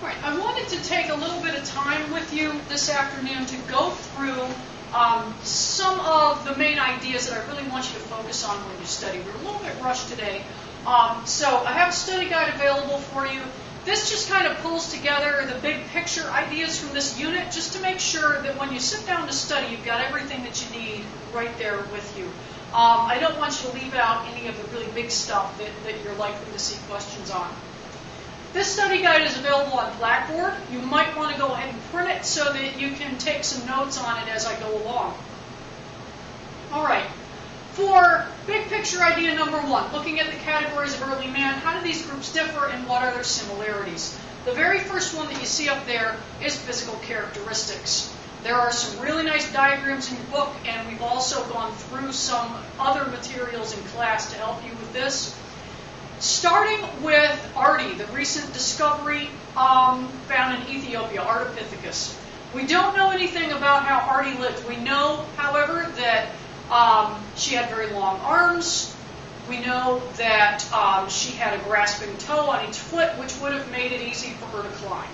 All right, I wanted to take a little bit of time with you this afternoon to go through some of the main ideas that I really want you to focus on when you study. We're a little bit rushed today, so I have a study guide available for you. This just kind of pulls together the big picture ideas from this unit just to make sure that when you sit down to study, you've got everything that you need right there with you. I don't want you to leave out any of the really big stuff that you're likely to see questions on. This study guide is available on Blackboard. You might want to go ahead and print it so that you can take some notes on it as I go along. All right. For big picture idea number one, looking at the categories of early man, how do these groups differ and what are their similarities? The very first one that you see up there is physical characteristics. There are some really nice diagrams in your book, and we've also gone through some other materials in class to help you with this. Starting with Ardi, the recent discovery found in Ethiopia, Ardipithecus. We don't know anything about how Ardi lived. We know, however, that she had very long arms. We know that she had a grasping toe on each foot, which would have made it easy for her to climb.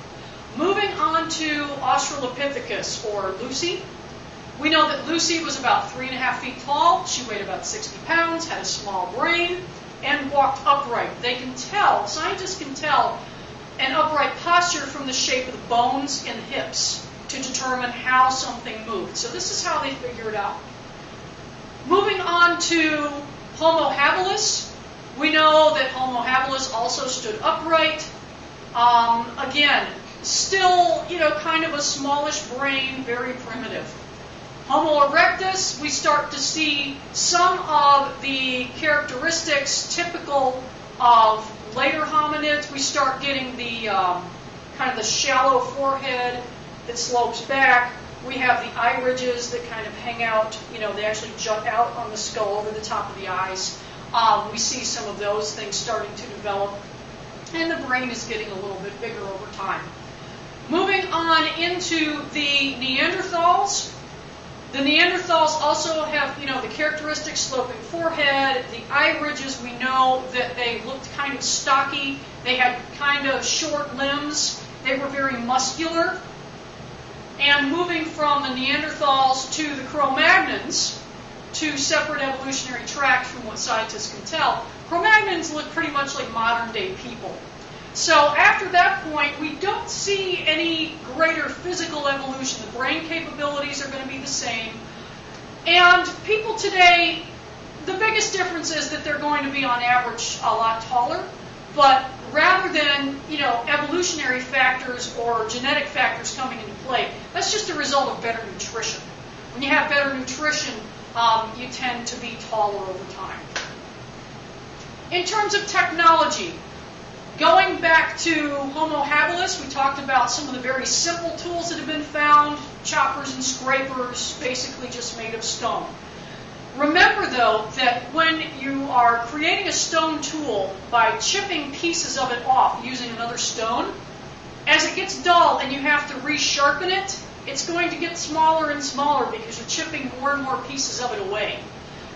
Moving on to Australopithecus, or Lucy. We know that Lucy was about 3.5 feet tall. She weighed about 60 pounds, had a small brain, and walked upright. They can tell, scientists can tell, an upright posture from the shape of the bones in the hips to determine how something moved. So this is how they figure it out. Moving on to Homo habilis, we know that Homo habilis also stood upright. Again, still, kind of a smallish brain, very primitive. Homo erectus, we start to see some of the characteristics typical of later hominids. We start getting the kind of the shallow forehead that slopes back. We have the eye ridges that kind of hang out, they actually jut out on the skull over the top of the eyes. We see some of those things starting to develop, and the brain is getting a little bit bigger over time. Moving on into the Neanderthals. The Neanderthals also have, the characteristic sloping forehead, the eye ridges. We know that they looked kind of stocky. They had kind of short limbs. They were very muscular. And moving from the Neanderthals to the Cro-Magnons, two separate evolutionary tracks from what scientists can tell, Cro-Magnons look pretty much like modern-day people. So after that point, we don't see any greater physical evolution. The brain capabilities are going to be the same. And people today, the biggest difference is that they're going to be on average a lot taller. But rather than, evolutionary factors or genetic factors coming into play, that's just a result of better nutrition. When you have better nutrition, you tend to be taller over time. In terms of technology, going back to Homo habilis, we talked about some of the very simple tools that have been found, choppers and scrapers, basically just made of stone. Remember, though, that when you are creating a stone tool by chipping pieces of it off using another stone, as it gets dull and you have to resharpen it, it's going to get smaller and smaller because you're chipping more and more pieces of it away.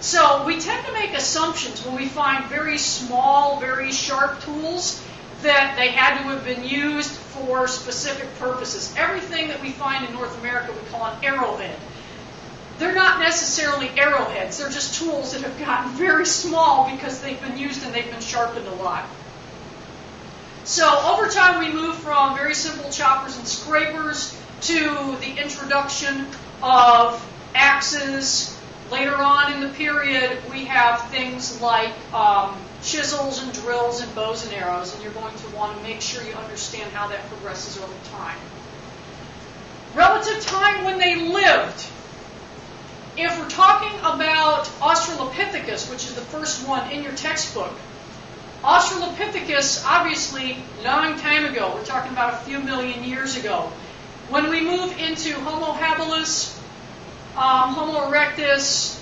So we tend to make assumptions when we find very small, very sharp tools that they had to have been used for specific purposes. Everything that we find in North America we call an arrowhead. They're not necessarily arrowheads. They're just tools that have gotten very small because they've been used and they've been sharpened a lot. So over time we move from very simple choppers and scrapers to the introduction of axes. Later on in the period, we have things like chisels and drills and bows and arrows, and you're going to want to make sure you understand how that progresses over time. Relative time when they lived. If we're talking about Australopithecus, which is the first one in your textbook, Australopithecus, obviously, long time ago. We're talking about a few million years ago. When we move into Homo habilis, Homo erectus,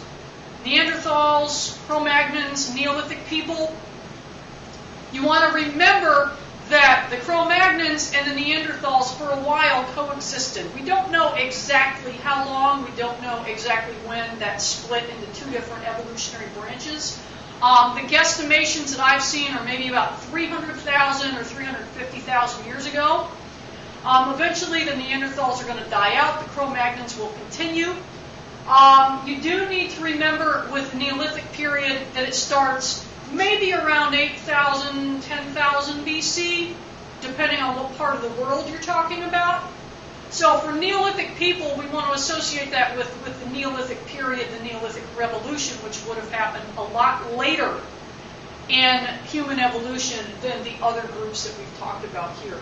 Neanderthals, Cro-Magnons, Neolithic people, you want to remember that the Cro-Magnons and the Neanderthals for a while coexisted. We don't know exactly how long, we don't know exactly when that split into two different evolutionary branches. The guesstimations that I've seen are maybe about 300,000 or 350,000 years ago. Eventually, the Neanderthals are going to die out. The Cro-Magnons will continue. You do need to remember with the Neolithic period that it starts maybe around 8,000, 10,000 BC, depending on what part of the world you're talking about. So for Neolithic people, we want to associate that with the Neolithic period, the Neolithic Revolution, which would have happened a lot later in human evolution than the other groups that we've talked about here.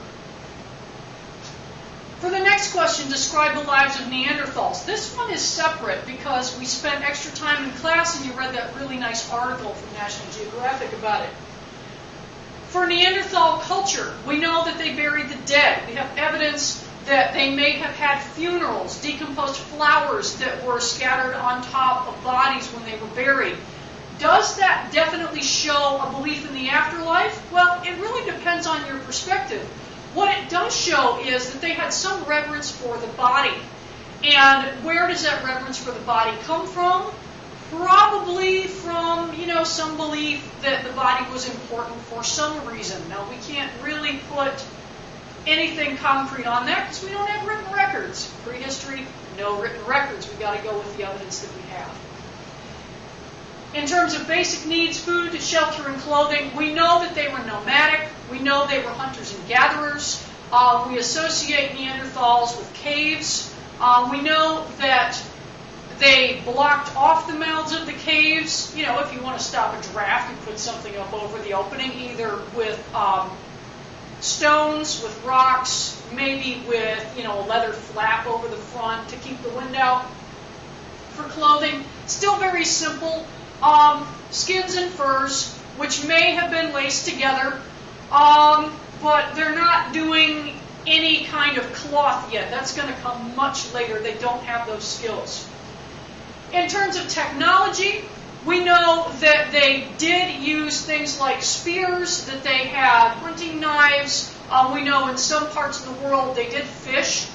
For the next question, describe the lives of Neanderthals. This one is separate because we spent extra time in class and you read that really nice article from National Geographic about it. For Neanderthal culture, we know that they buried the dead. We have evidence that they may have had funerals, decomposed flowers that were scattered on top of bodies when they were buried. Does that definitely show a belief in the afterlife? Well, it really depends on your perspective. What it does show is that they had some reverence for the body. And where does that reverence for the body come from? Probably from, some belief that the body was important for some reason. Now, we can't really put anything concrete on that because we don't have written records. Prehistory, no written records. We've got to go with the evidence that we have. In terms of basic needs, food, shelter, and clothing, we know that they were nomadic. We know they were hunters and gatherers. We associate Neanderthals with caves. We know that they blocked off the mouths of the caves. If you want to stop a draft, you put something up over the opening, either with stones, with rocks, maybe with a leather flap over the front to keep the wind out. For clothing, still very simple. Skins and furs, which may have been laced together, but they're not doing any kind of cloth yet. That's going to come much later. They don't have those skills. In terms of technology, we know that they did use things like spears, that they had hunting knives. We know in some parts of the world they did fish.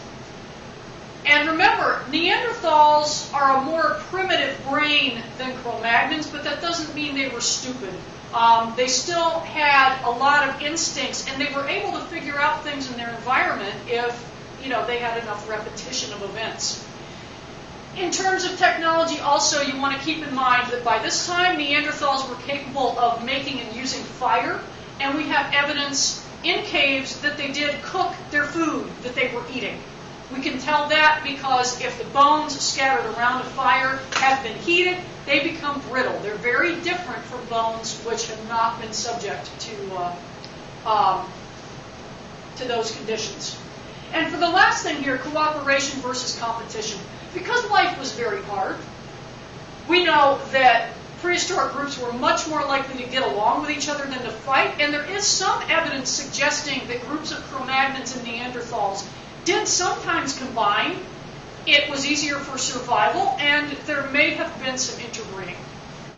And remember, Neanderthals are a more primitive brain than Cro-Magnons, but that doesn't mean they were stupid. They still had a lot of instincts, and they were able to figure out things in their environment if, they had enough repetition of events. In terms of technology, also, you want to keep in mind that by this time, Neanderthals were capable of making and using fire, and we have evidence in caves that they did cook their food that they were eating. We can tell that because if the bones scattered around a fire have been heated, they become brittle. They're very different from bones which have not been subject to those conditions. And for the last thing here, cooperation versus competition. Because life was very hard, we know that prehistoric groups were much more likely to get along with each other than to fight, and there is some evidence suggesting that groups of Cro-Magnons and Neanderthals did sometimes combine. It was easier for survival, and there may have been some interbreeding.